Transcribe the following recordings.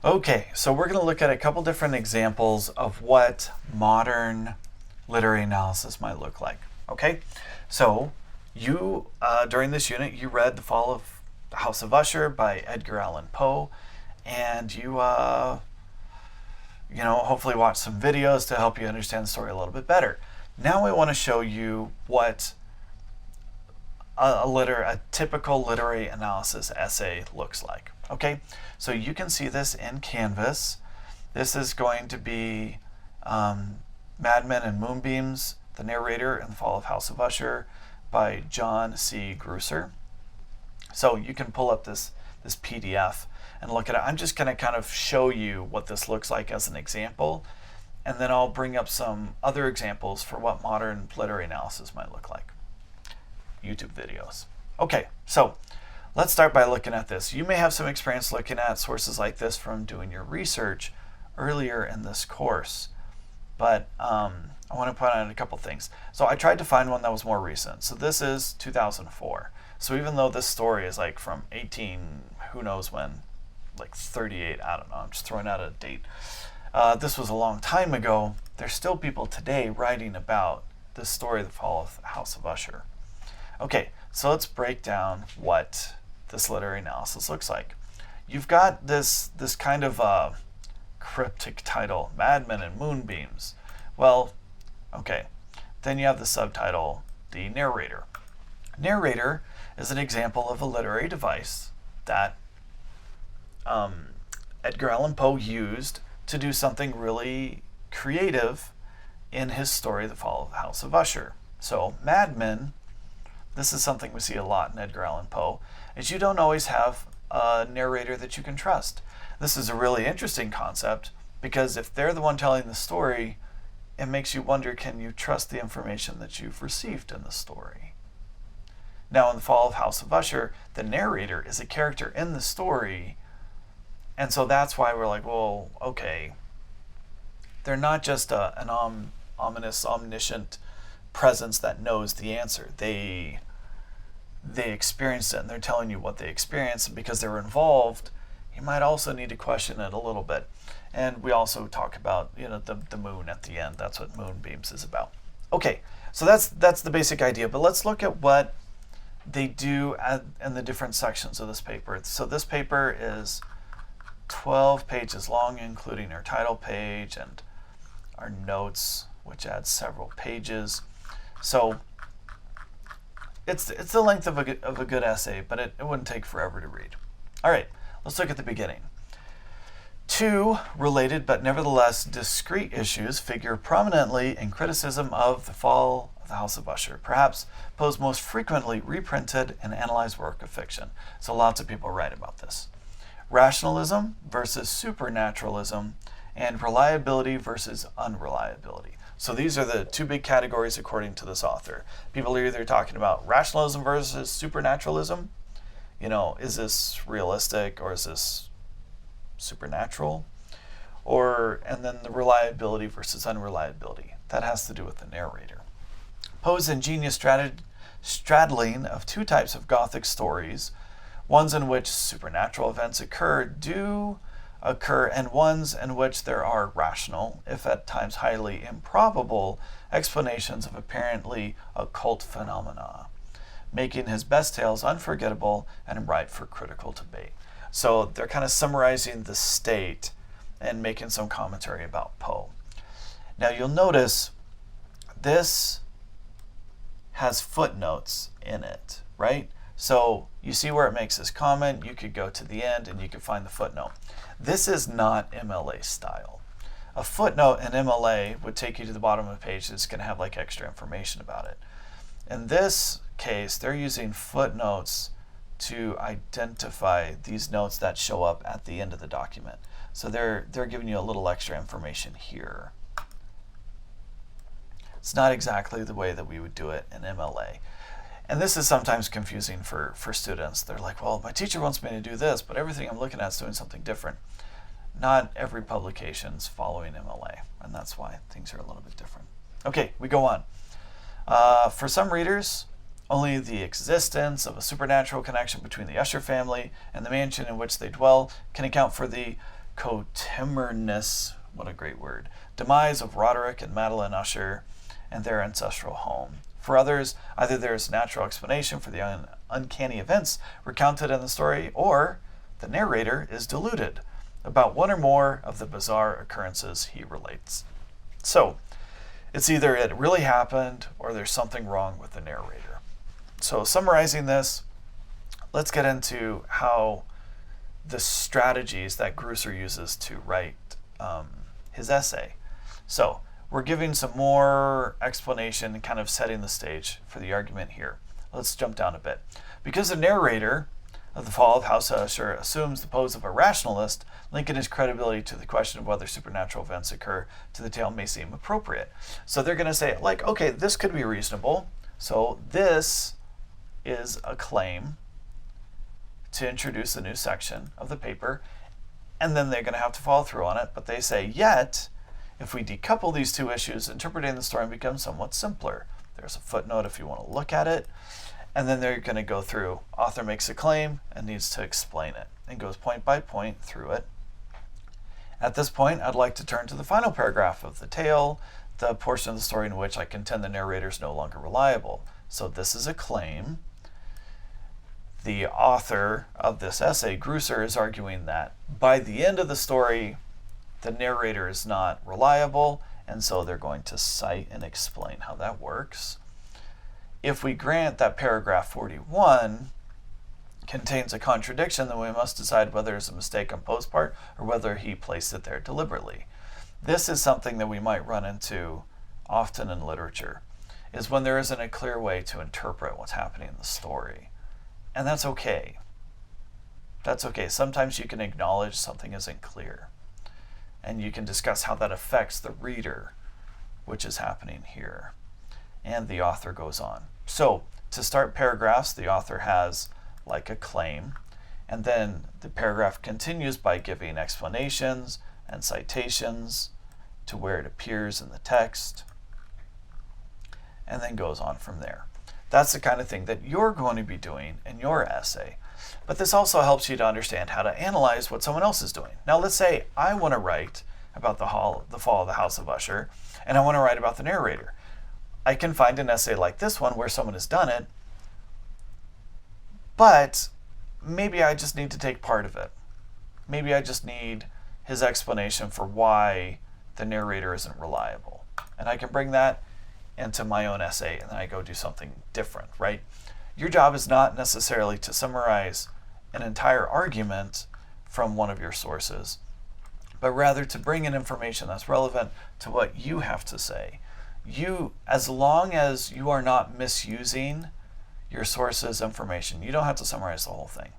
Okay, so we're going to look at a couple different examples of what modern literary analysis might look like. Okay, so you during this unit you read *The Fall of the House of Usher* by Edgar Allan Poe, and you hopefully watched some videos to help you understand the story a little bit better. Now I want to show you what a typical literary analysis essay looks like. Okay, so you can see this in Canvas. This is going to be Mad Men and Moonbeams, the narrator in *The Fall of House of Usher* by John C. Gruser. So you can pull up this PDF and look at it. I'm just going to kind of show you what this looks like as an example, and then I'll bring up some other examples for what modern literary analysis might look like. YouTube videos. Okay, so let's start by looking at this. You may have some experience looking at sources like this from doing your research earlier in this course, but I want to point out a couple things. So I tried to find one that was more recent. So this is 2004. So even though this story is like from 18, who knows when, like 38, I don't know, I'm just throwing out a date. This was a long time ago. There's still people today writing about this story, *The Fall of the House of Usher*. Okay, so let's break down what this literary analysis looks like. You've got this kind of cryptic title, *Mad Men and Moonbeams*. Well, okay, then you have the subtitle, *The Narrator*. Narrator is an example of a literary device that Edgar Allan Poe used to do something really creative in his story, *The Fall of the House of Usher*. So, Mad Men, this is something we see a lot in Edgar Allan Poe, is you don't always have a narrator that you can trust. This is a really interesting concept because if they're the one telling the story, it makes you wonder, can you trust the information that you've received in the story? Now in *The Fall of House of Usher*, the narrator is a character in the story, and so that's why we're like, well, okay, they're not just an ominous, omniscient presence that knows the answer. They experienced it and they're telling you what they experienced, and because they're involved, you might also need to question it a little bit. And we also talk about the moon at the end. That's what *Moonbeams* is about. Okay, so that's the basic idea, but let's look at what they do in the different sections of this paper. So this paper is 12 pages long, including our title page and our notes, which adds several pages. So it's the length of a good essay, but it wouldn't take forever to read. All right, let's look at the beginning. Two related but nevertheless discrete issues figure prominently in criticism of *The Fall of the House of Usher*, perhaps Poe's most frequently reprinted and analyzed work of fiction. So lots of people write about this. Rationalism versus supernaturalism, and reliability versus unreliability. So these are the two big categories according to this author. People are either talking about rationalism versus supernaturalism. Is this realistic or is this supernatural? And then the reliability versus unreliability. That has to do with the narrator. Poe's ingenious straddling of two types of Gothic stories, ones in which supernatural events do occur, and ones in which there are rational, if at times highly improbable, explanations of apparently occult phenomena, making his best tales unforgettable and ripe for critical debate. So they're kind of summarizing the state and making some commentary about Poe. Now you'll notice this has footnotes in it, right? So you see where it makes this comment. You could go to the end and you could find the footnote. This is not MLA style. A footnote in MLA would take you to the bottom of a page that's going to have like extra information about it. In this case, they're using footnotes to identify these notes that show up at the end of the document. So they're giving you a little extra information here. It's not exactly the way that we would do it in MLA. And this is sometimes confusing for students. They're like, well, my teacher wants me to do this, but everything I'm looking at is doing something different. Not every publication's following MLA, and that's why things are a little bit different. Okay, we go on. For some readers, only the existence of a supernatural connection between the Usher family and the mansion in which they dwell can account for the coterminous, what a great word, demise of Roderick and Madeline Usher and their ancestral home. For others, either there is a natural explanation for the uncanny events recounted in the story, or the narrator is deluded about one or more of the bizarre occurrences he relates. So, it's either it really happened or there's something wrong with the narrator. So, summarizing this, let's get into how the strategies that Gruser uses to write his essay. So, we're giving some more explanation, kind of setting the stage for the argument here. Let's jump down a bit. Because the narrator of The Fall of House Usher assumes the pose of a rationalist, linking his credibility to the question of whether supernatural events occur to the tale may seem appropriate. So they're going to say, like, okay, this could be reasonable. So this is a claim to introduce a new section of the paper, and then they're going to have to follow through on it. But they say, yet, if we decouple these two issues, interpreting the story becomes somewhat simpler. There's a footnote if you want to look at it. And then they're going to go through, author makes a claim and needs to explain it, and goes point by point through it. At this point, I'd like to turn to the final paragraph of the tale, the portion of the story in which I contend the narrator is no longer reliable. So this is a claim. The author of this essay, Gruser, is arguing that by the end of the story, the narrator is not reliable, and so they're going to cite and explain how that works. If we grant that paragraph 41 contains a contradiction, then we must decide whether it's a mistake on Poe's part or whether he placed it there deliberately. This is something that we might run into often in literature, is when there isn't a clear way to interpret what's happening in the story. And that's okay. That's okay. Sometimes you can acknowledge something isn't clear, and you can discuss how that affects the reader, which is happening here. And the author goes on. So, to start paragraphs, the author has like a claim, and then the paragraph continues by giving explanations and citations to where it appears in the text, and then goes on from there. That's the kind of thing that you're going to be doing in your essay. But this also helps you to understand how to analyze what someone else is doing. Now, let's say I want to write about the Fall of the House of Usher, and I want to write about the narrator. I can find an essay like this one where someone has done it, but maybe I just need to take part of it. Maybe I just need his explanation for why the narrator isn't reliable. And I can bring that into my own essay, and then I go do something different, right? Your job is not necessarily to summarize an entire argument from one of your sources, but rather to bring in information that's relevant to what you have to say. You, as long as you are not misusing your source's information, you don't have to summarize the whole thing.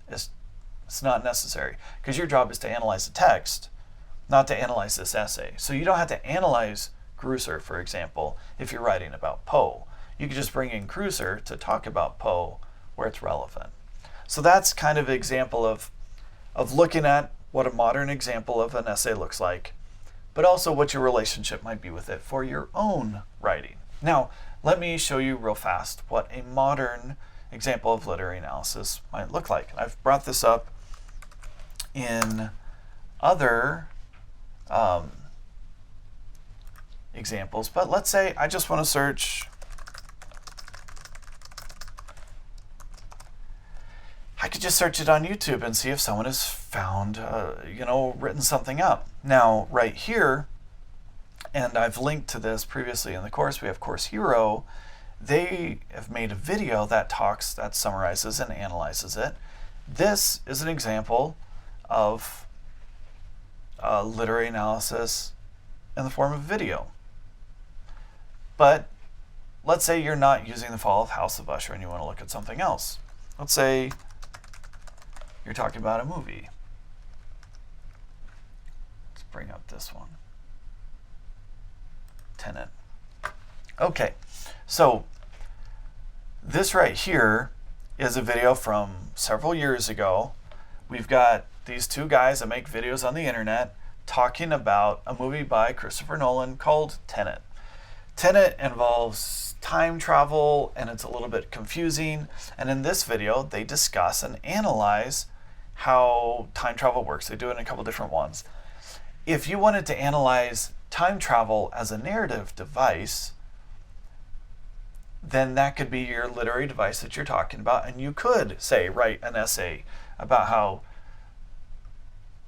It's not necessary, because your job is to analyze the text, not to analyze this essay. So you don't have to analyze Gruser, for example, if you're writing about Poe. You could just bring in Gruser to talk about Poe where it's relevant. So that's kind of an example of looking at what a modern example of an essay looks like, but also what your relationship might be with it for your own writing. Now, let me show you real fast what a modern example of literary analysis might look like. I've brought this up in other examples, but let's say I just want to search. I could just search it on YouTube and see if someone has found, written something up. Now, right here, and I've linked to this previously in the course, we have Course Hero. They have made a video that summarizes and analyzes it. This is an example of literary analysis in the form of video. But let's say you're not using The Fall of House of Usher and you want to look at something else. Let's say you're talking about a movie. Let's bring up this one. Tenet. Okay, so this right here is a video from several years ago. We've got these two guys that make videos on the internet talking about a movie by Christopher Nolan called Tenet. Tenet involves time travel, and it's a little bit confusing. And in this video, they discuss and analyze how time travel works. They do it in a couple different ones. If you wanted to analyze time travel as a narrative device, then that could be your literary device that you're talking about, and you could, say, write an essay about how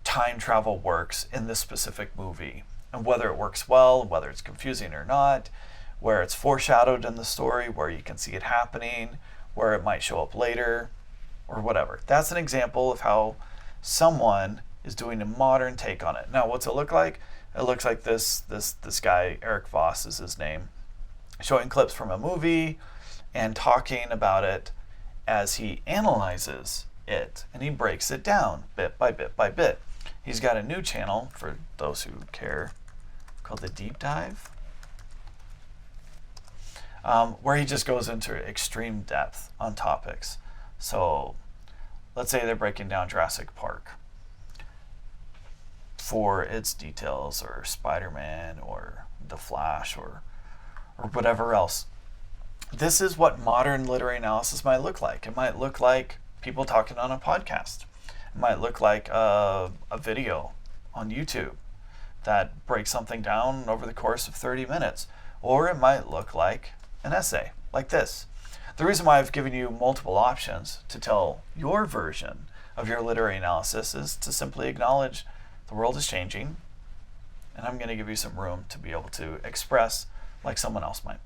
time travel works in this specific movie, and whether it works well, whether it's confusing or not, where it's foreshadowed in the story, where you can see it happening, where it might show up later, or whatever. That's an example of how someone is doing a modern take on it. Now, what's it look like? It looks like this guy, Eric Voss is his name, showing clips from a movie and talking about it as he analyzes it, and he breaks it down bit by bit by bit. He's got a new channel, for those who care, called The Deep Dive, where he just goes into extreme depth on topics. So let's say they're breaking down Jurassic Park for its details, or Spider-Man, or The Flash, or whatever else. This is what modern literary analysis might look like. It might look like people talking on a podcast. It might look like a video on YouTube that breaks something down over the course of 30 minutes. Or it might look like an essay, like this. The reason why I've given you multiple options to tell your version of your literary analysis is to simply acknowledge the world is changing, and I'm going to give you some room to be able to express like someone else might.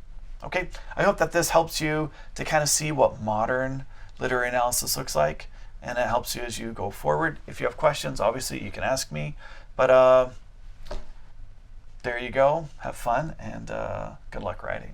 Okay, I hope that this helps you to kind of see what modern literary analysis looks like, and it helps you as you go forward. If you have questions, obviously you can ask me, but there you go. Have fun, and good luck writing.